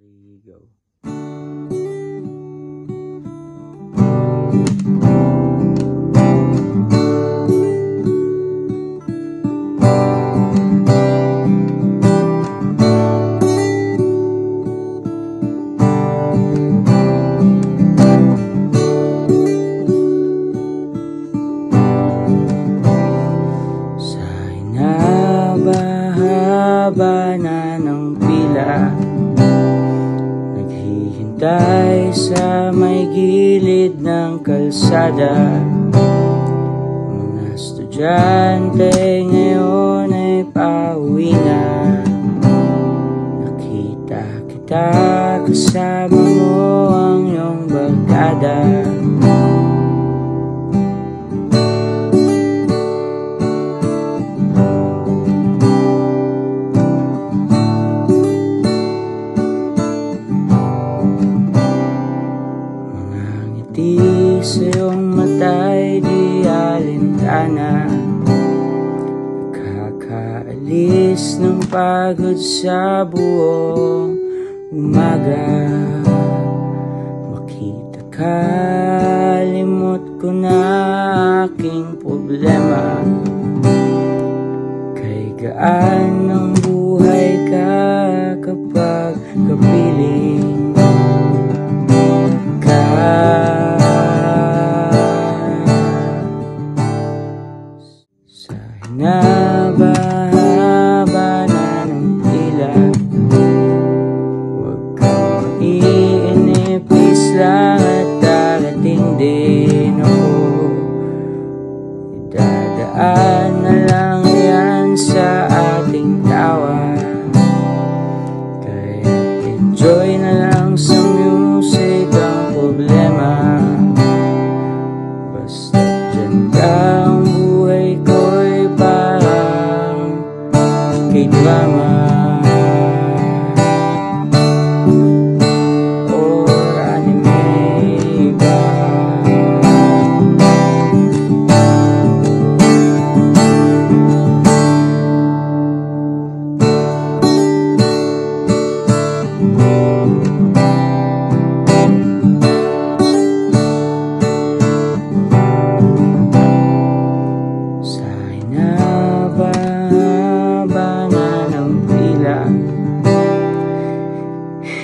3, go. Haba na ng pila, naghihintay sa may gilid ng kalsada. Mga estudyante ngayon ay pauwi na. Nakita kita kasama mo ang iyong barkada. Sa iyong mata'y di alintana, nakakaalis ng pagod sa buong umaga. Makita ka, limot ko na aking problema. Kay gaan ng buhay ka kapag kapiling ka. Haba na ng pila, huwag kang maiinipis lang at darating din ako. Idadaan na lang yan sa ating tawa, kaya enjoy na lang sa music ang problema. Basta dyan ka, ang buhay ko'y parang K-drama or anime ba.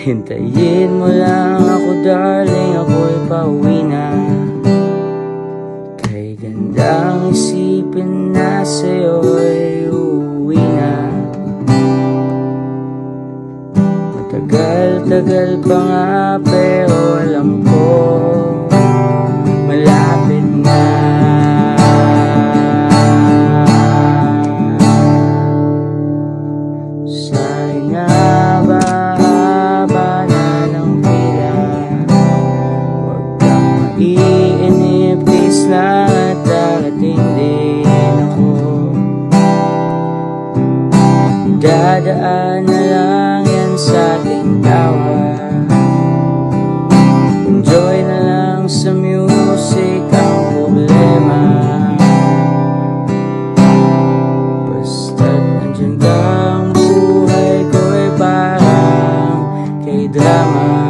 Hintayin mo lang ako darling, ako'y pauwi na. Kay gandang isipin na sa'yo'y uuwi na. Matagal-tagal pa nga pero alam ko malapit na. Iinipis lang at darating din ako. Dadaan na lang yan sa ating tawa. Enjoy na lang sa music ang problema. Basta't nandyan ka, ang buhay ko'y parang K-drama.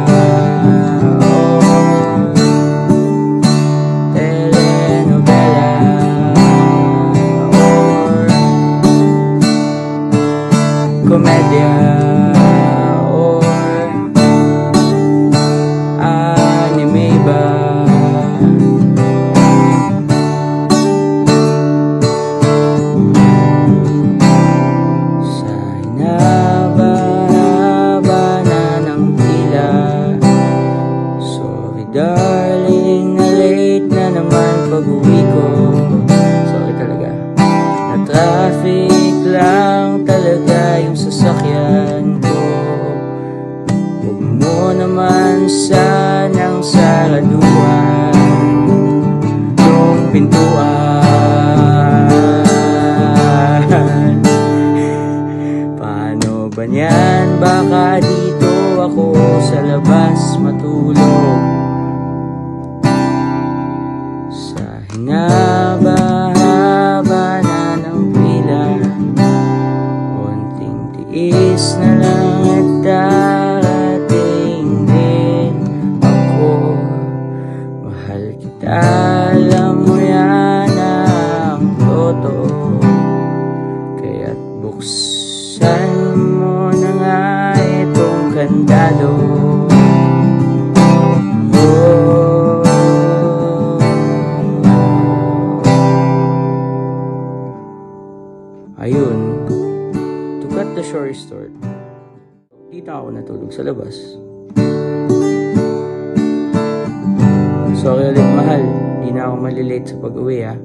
Komedya or anime ba. Sa hinaba-haba na ng pila, sorry darling, na late na naman pag-uwi ko. Sorry talaga, na traffic lang talaga yung sasakyan ko. Huwag mo naman sanang saraduhan yung pintuan. Paano ba niyan? Baka dito ako sa labas matulog. Sa hinaba-haba na ng pila, konting tiis na lang at darating toy store. Dito ako natulog sa labas. Sorry ulit mahal, di na ako malilate sa pag-uwi ah.